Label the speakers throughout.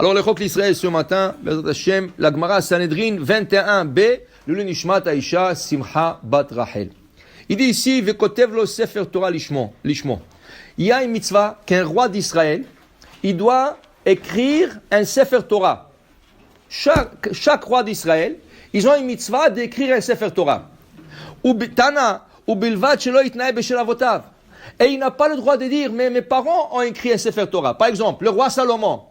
Speaker 1: Alors, le Chok l'Israël ce matin, Bezrat Hashem, la Gemara Sanhedrin 21b, le Nishmat Aisha Simcha Bat Rachel. Il dit ici, Vekotev lo Sefer Torah lishmo. Il y a une mitzvah qu'un roi d'Israël, il doit écrire un Sefer Torah. Chaque roi d'Israël, ils ont une mitzvah d'écrire un Sefer Torah. Tana, ou bilvat shelo yitnae beshel avotav. Et il n'a pas le droit de dire, mais mes parents ont écrit un Sefer Torah. Par exemple, le roi Salomon.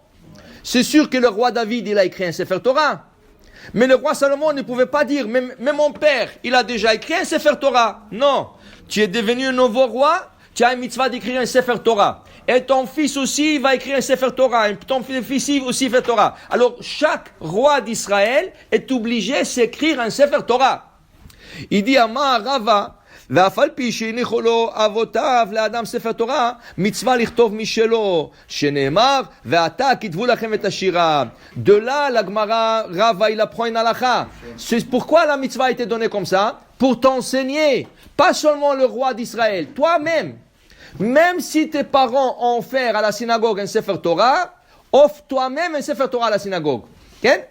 Speaker 1: C'est sûr que le roi David, il a écrit un Sefer Torah. Mais le roi Salomon ne pouvait pas dire, mais mon père, il a déjà écrit un Sefer Torah. Non. Tu es devenu un nouveau roi, tu as une mitzvah d'écrire un Sefer Torah. Et ton fils aussi va écrire un Sefer Torah. Et ton fils aussi fait Torah. Alors, chaque roi d'Israël est obligé d'écrire un Sefer Torah. Il dit, Amar Rava, ואף על פי שהניחו לו אבותיו לאדם ספר תורה, מצווה לכתוב משלו, שנאמר, ועתה כתבו לכם את השירה. De là, la Gemara, Rava, il apprend une halakha. C'est pourquoi la mitzvah a été donnée comme ça? Pour t'enseigner, pas seulement le roi d'Israël, toi-même. Même si tes parents ont offert à la synagogue un Sefer Torah, offre toi-même un Sefer Torah à la synagogue. Okay?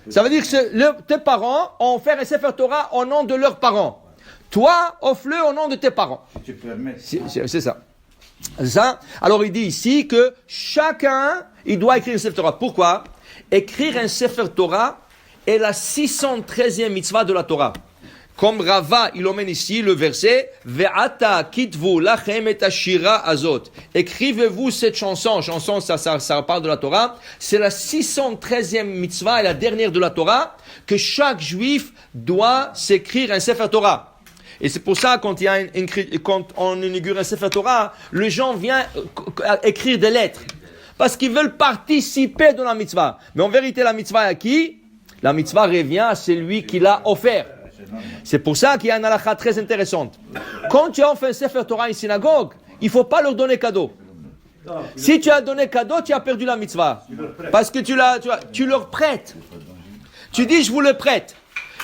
Speaker 1: Ça veut dire que tes parents ont offert un Sefer Torah au nom de leurs parents. Toi, offre-le au nom de tes parents.
Speaker 2: Si tu permets.
Speaker 1: C'est ça. Ça. Alors, il dit ici que chacun, il doit écrire un Sefer Torah. Pourquoi? Écrire un Sefer Torah est la 613e mitzvah de la Torah. Comme Rava, il emmène ici le verset Ve'ata kitvu lachem et ashira azot. Écrivez-vous cette chanson. Chanson, ça parle de la Torah. C'est la 613e mitzvah et la dernière de la Torah que chaque juif doit s'écrire un Sefer Torah. Et c'est pour ça, quand on inaugure un Sefer Torah, les gens viennent écrire des lettres. Parce qu'ils veulent participer dans la mitzvah. Mais en vérité, la mitzvah est à qui? La mitzvah revient à celui qui l'a offert. C'est pour ça qu'il y a une halakha très intéressante. Quand tu as fait un Sefer Torah à une synagogue, il ne faut pas leur donner cadeau. Si tu as donné cadeau, tu as perdu la mitzvah. Parce que tu leur prêtes. Tu dis, je vous le prête.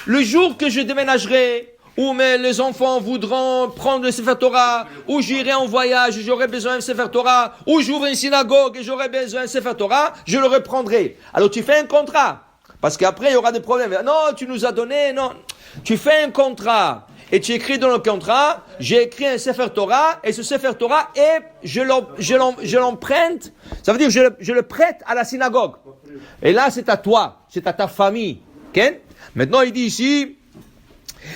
Speaker 1: Le jour que je déménagerai, ou les enfants voudront prendre le Sefer Torah, ou j'irai en voyage, j'aurai besoin d'un Sefer Torah, ou j'ouvre une synagogue et j'aurai besoin d'un Sefer Torah, je le reprendrai. Alors tu fais un contrat, parce qu'après il y aura des problèmes. Non, tu nous as donné, non. Tu fais un contrat, et tu écris dans le contrat, j'ai écrit un Sefer Torah, et ce Sefer Torah, je l'emprunte, ça veut dire je le prête à la synagogue. Et là c'est à toi, c'est à ta famille. Okay? Maintenant il dit ici,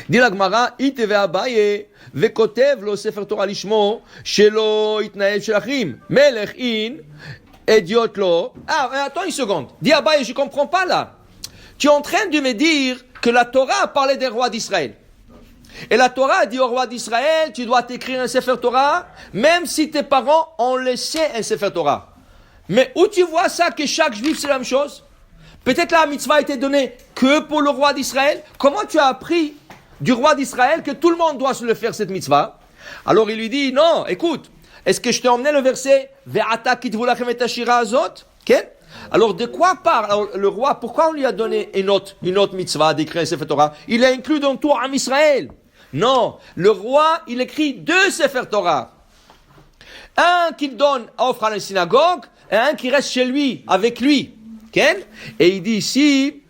Speaker 1: dit la Gemara, ite ve'abaye vekotev lo sefer Torah lishmo shelo itnael shelachim melech in idiot lo. Attends une seconde. Dis Abaye, je comprends pas là. Tu es en train de me dire que la Torah a parlé des rois d'Israël. Et la Torah a dit au roi d'Israël, tu dois t'écrire un sefer Torah, même si tes parents ont laissé un sefer Torah. Mais où tu vois ça que chaque juif c'est la même chose? Peut-être la mitzvah a été donnée que pour le roi d'Israël. Comment tu as appris du roi d'Israël que tout le monde doit se le faire cette mitzvah? Alors il lui dit, non, écoute, est-ce que je t'ai emmené le verset Ve'ata kitvu lachem et ashira azot? Okay? Alors de quoi parle alors, le roi? Pourquoi on lui a donné une autre mitzvah d'écrire un Sefer Torah? Il est inclus dans tout en Israël. Non, le roi, il écrit 2 Sefer Torah. Un qu'il donne, offre à la synagogue, et un qui reste chez lui, avec lui. Okay? Et il dit ici,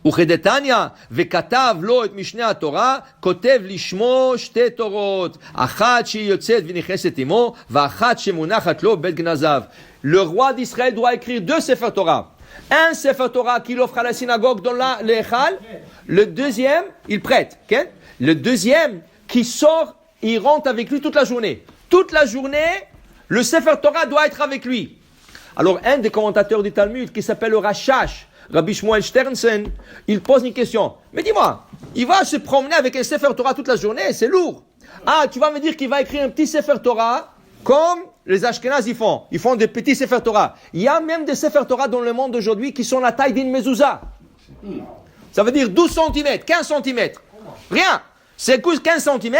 Speaker 1: וכדתניא, וכתב לו את משנה התורה, כותב לשמו 2 תורות, אחת שהיא יוצאת ונכנסת עמו, ואחת שמונחת לו בית גנזיו. Le roi d'Israël doit écrire 2 Sefer Torah. Un Sefer Torah qu'il offre à la synagogue dans l'Echal, le deuxième, il prête. Okay? Le deuxième, qui sort, il rentre avec lui toute la journée. Toute la journée, le Sefer Torah doit être avec lui. Alors, un des commentateurs du Talmud, qui s'appelle le Rashash, Rabbi Shmuel Sternsen, il pose une question. Mais dis-moi, il va se promener avec un Sefer Torah toute la journée, c'est lourd. Ah, tu vas me dire qu'il va écrire un petit Sefer Torah, comme les Ashkenazes ils font. Ils font des petits Sefer Torah. Il y a même des Sefer Torah dans le monde d'aujourd'hui qui sont la taille d'une mezouza. Ça veut dire 12 cm, 15 cm. Rien. C'est 15 cm,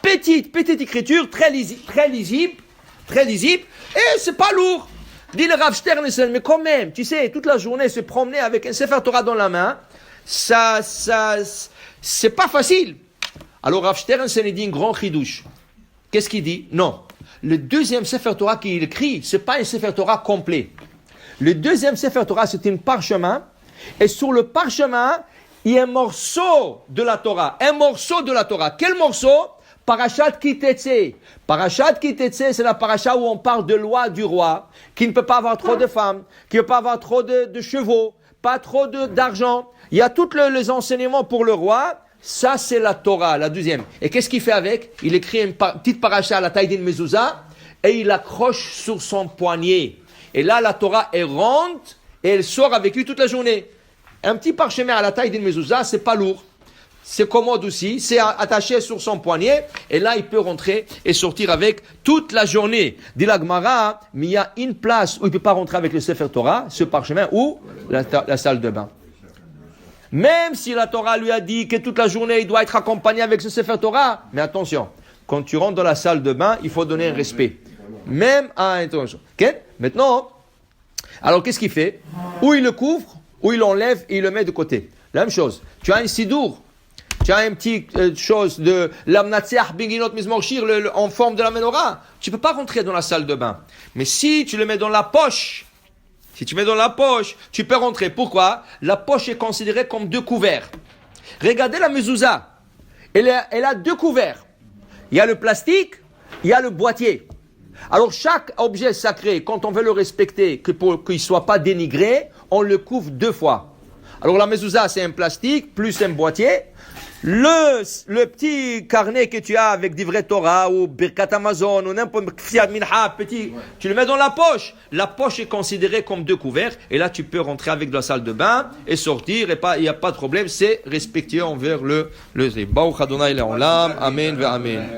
Speaker 1: petite écriture, très lisible, et c'est pas lourd. Dit le Rav Sternsen, mais quand même, tu sais, toute la journée se promener avec un Sefer Torah dans la main, ça, c'est pas facile. Alors Rav Sternsen, il dit un grand chidouche. Qu'est-ce qu'il dit? Non. Le deuxième Sefer Torah qu'il écrit, c'est pas un Sefer Torah complet. Le deuxième Sefer Torah, c'est un parchemin. Et sur le parchemin, il y a un morceau de la Torah. Un morceau de la Torah. Quel morceau? Parashat Ki Tetzei. Parashat Ki Tetzei, c'est la paracha où on parle de loi du roi, qui ne peut pas avoir trop de femmes, qui ne peut pas avoir trop de chevaux, pas trop d'argent. Il y a tous les enseignements pour le roi. Ça, c'est la Torah, la deuxième. Et qu'est-ce qu'il fait avec? Il écrit une petite paracha à la taille d'une mezouza et il l'accroche sur son poignet. Et là, la Torah, elle rentre et elle sort avec lui toute la journée. Un petit parchemin à la taille d'une mezouza, c'est pas lourd. C'est commode aussi. C'est attaché sur son poignet. Et là, il peut rentrer et sortir avec toute la journée. Dit la Gemara, mais il y a une place où il ne peut pas rentrer avec le Sefer Torah, ce parchemin, ou la salle de bain. Même si la Torah lui a dit que toute la journée, il doit être accompagné avec ce Sefer Torah. Mais attention, quand tu rentres dans la salle de bain, il faut donner un respect. Même à l'intention. Okay? Maintenant, alors qu'est-ce qu'il fait? Ou il le couvre, ou il l'enlève et il le met de côté. La même chose. Tu as un sidour. Tu as une petite chose de l'amnatseach binginot mizmorshir en forme de la menorah. Tu ne peux pas rentrer dans la salle de bain. Mais si tu le mets dans la poche, tu peux rentrer. Pourquoi? La poche est considérée comme deux couverts. Regardez la mezouza. Elle a deux couverts. Il y a le plastique, il y a le boîtier. Alors chaque objet sacré, quand on veut le respecter, pour qu'il ne soit pas dénigré, on le couvre deux fois. Alors la mezouza, c'est un plastique plus un boîtier. Le petit carnet que tu as avec d'Ivret Torah ou Birkat Amazon ou n'importe Fiat Minha, petit, tu le mets dans la poche. La poche est considérée comme deux couverts et là tu peux rentrer avec de la salle de bain et sortir et il n'y a pas de problème, c'est respectueux envers le Baruch Adonai Le'olam, Amen ve Amen.